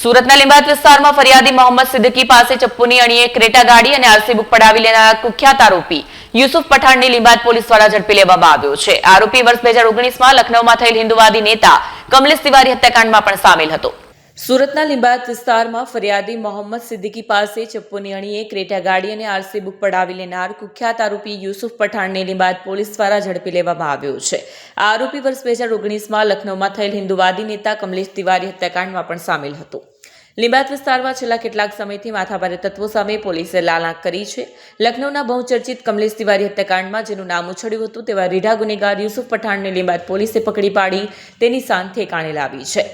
સુરતના લીંબાયત વિસ્તારમાં ફરિયાદી મોહમ્મદ સિદ્દીકી પાસે ચપ્પુની અણીએ ક્રેટા ગાડી અને આરસી બુક પડાવી લેનારા કુખ્યાત આરોપી યુસુફ પઠાણને લીંબાયત પોલીસ દ્વારા ઝડપી લેવામાં આવ્યો છે। આરોપી વર્ષ 2019માં લખનૌમાં થયેલ હિન્દુવાદી નેતા કમલેશ તિવારી હત્યાકાંડમાં પણ સામેલ હતો। સુરતના લીંબાયત વિસ્તારમાં ફરિયાદી મોહમ્મદ સિદ્દીકી પાસે ચપ્પુની અણીએ ક્રેટા ગાડી અને આરસી બુક પડાવી લેનાર કુખ્યાત આરોપી યુસુફ પઠાણને લીંબાયત પોલીસ દ્વારા ઝડપી લેવામાં આવ્યો છે। આ આરોપી વર્ષ 2019માં લખનૌમાં થયેલ હિન્દુવાદી નેતા કમલેશ તિવારી હત્યાકાંડમાં પણ સામેલ હતો। લીંબાયત વિસ્તારમાં છેલ્લા કેટલાક સમયથી માથાભારે તત્વો સામે પોલીસે લાલ આંખ કરી છે। લખનૌના બહુચર્ચિત કમલેશ તિવારી હત્યાકાંડમાં જેનું નામ ઉછળ્યું હતું તેવા રીઢા ગુનેગાર યુસુફ પઠાણને લીંબાયત પોલીસે પકડી પાડી તેની શાન ઠેકાણે લાવી છે।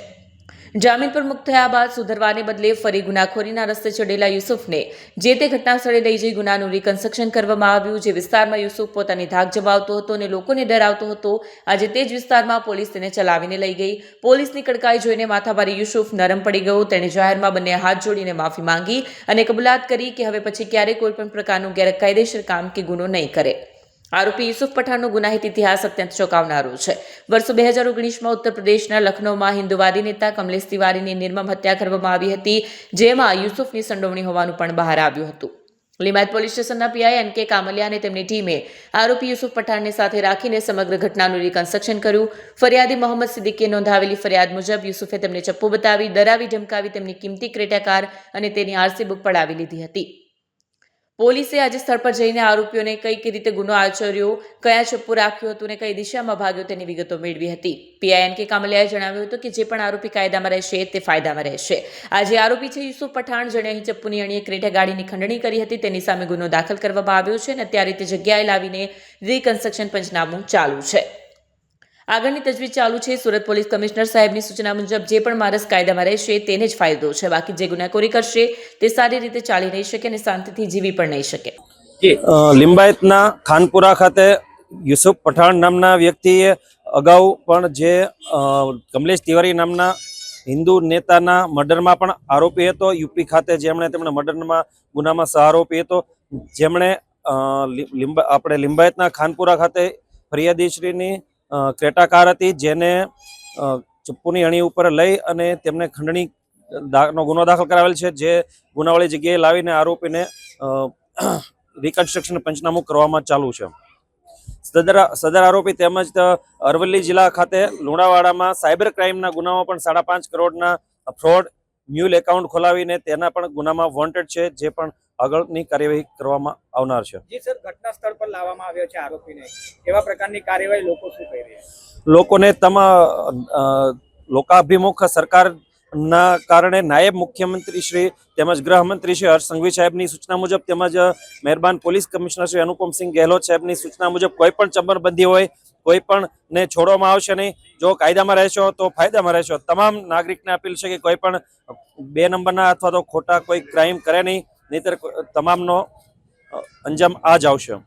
જામીન પર મુક્ત થયા બાદ સુધરવાને બદલે ફરી ગુનાખોરીના રસ્તે ચડેલા યુસુફને જે તે ઘટના સ્થળે લઈ જઈ ગુનાનું રિકન્સ્ટ્રક્શન કરવામાં આવ્યું। જે વિસ્તારમાં યુસુફ પોતાની ધાક જમાવતો હતો અને લોકોને ડરાવતો હતો, આજે તે જ વિસ્તારમાં પોલીસ તેને ચલાવીને લઈ ગઈ। પોલીસની કડકાઈ જોઈને માથાભારે યુસુફ નરમ પડી ગયો। તેણે જાહેરમાં બંને હાથ જોડીને માફી માંગી અને કબૂલાત કરી કે હવે પછી ક્યારેય કોઈ પણ પ્રકારનું ગેરકાયદેસર કામ કે ગુનો નહીં કરે। આરોપી યુસુફ પઠાણનો ગુનાહિત ઇતિહાસ અત્યંત ચોંકાવનારો છે। વર્ષ 2019માં ઉત્તર પ્રદેશના લખનૌમાં હિન્દુવાદી નેતા કમલેશ તિવારીની નિર્મમ હત્યા કરવામાં આવી હતી, જેમાં યુસુફની સંડોવણી હોવાનું પણ બહાર આવ્યું હતું। લીંબાયત પોલીસ સ્ટેશનના પીઆઈ એન કે કામલિયા અને તેમની ટીમે આરોપી યુસુફ પઠાણને સાથે રાખીને સમગ્ર ઘટનાનું રિકન્સ્ટ્રક્શન કર્યું। ફરિયાદી મોહમ્મદ સિદ્દીકીએ નોંધાવેલી ફરિયાદ મુજબ યુસુફે તેમને ચપ્પુ બતાવી, ડરાવી, ધમકાવી તેમની કિંમતી ક્રેટા કાર અને તેની આરસી બુક પડાવી લીધી હતી। પોલીસે આજે સ્થળ પર જઈને આરોપીઓને કઈ રીતે ગુનો આચર્યો, કયા ચપ્પુ રાખ્યું હતું અને કઈ દિશામાં ભાગ્યો તેની વિગતો મેળવી હતી। પીઆઈ એન કે કામલિયાએ જણાવ્યું હતું કે જે પણ આરોપી કાયદામાં રહેશે તે ફાયદામાં રહેશે। આજે આરોપી છે યુસુફ પઠાણ, જેણે અહીં ચપ્પુની અણીએ ક્રેટા ગાડીની ખંડણી કરી હતી, તેની સામે ગુનો દાખલ કરવામાં આવ્યો છે અને અત્યારે તે જગ્યાએ લાવીને રિકન્સ્ટ્રક્શન પંચનામું ચાલુ છે। આગળની તજવીજ ચાલુ છે। સુરત પોલીસ કમિશનર સાહેબની સૂચના મુજબ જે પણ માણસ કાયદામાં રહેશે તેને જ ફાયદો છે, બાકી જે ગુનાખોરી કરશે તે સારી રીતે ચાલી નહીં શકે અને શાંતિથી જીવી પણ નહીં શકે। લીંબાયતના ખાનપુરા ખાતે યુસુફ પઠાણ નામના વ્યક્તિએ અગાઉ પણ જે કમલેશ તિવારી નામના હિન્દુ નેતાના મર્ડરમાં પણ આરોપી હતો। યુપી ખાતે તેમણે મર્ડરમાં ગુનામાં સહઆરોપી હતો, જેમણે આપણે લીંબાયતના ખાનપુરા ખાતે ફરિયાદીશ્રીની ક્રેટા કાર હતી, જેને ચપ્પુની અણી ઉપર લઈ અને તેમને ખંડણીનો ગુનો દાખલ કરાવેલ છે। જે ગુનાવાળી જગ્યાએ લાવીને આરોપીને રિકન્સ્ટ્રક્શન પંચનામું કરવામાં ચાલુ છે। સદર આરોપી તેમજ અરવલ્લી જિલ્લા ખાતે લુણાવાડામાં સાયબર ક્રાઇમના ગુનામાં પણ 5.5 કરોડના ફ્રોડ મ્યુલ એકાઉન્ટ ખોલાવીને તેના પણ ગુનામાં વોન્ટેડ છે, જે પણ આગળની કાર્યવાહી કરવામાં આવનાર છે। જી સર, ઘટના સ્થળ પર લાવવામાં આવ્યો છે આરોપીને, કેવા પ્રકારની કાર્યવાહી લોકો શું કરી રહ્યા છે? લોકોને લોકાભિમુખ સરકારના કારણે નાયબ મુખ્યમંત્રી શ્રી તેમજ ગૃહમંત્રી શ્રી હર્ષ સંઘવી સાહેબની સૂચના મુજબ તેમજ મહેરબાન પોલીસ કમિશનર શ્રી અનુપમસિંહ ગેહલોત સાહેબની સૂચના મુજબ કોઈ પણ ચમરબંધી હોય, કોઈ પણ ને છોડવામાં આવશે નહીં। જો કાયદામાં રહેશો તો ફાયદામાં રહેશો। તમામ નાગરિકને અપીલ છે કે કોઈ પણ 2 નંબરના અથવા તો ખોટા કોઈ ક્રાઇમ કરે નહીં, નહીંતર તમામનો અંજામ આ જ આવશે।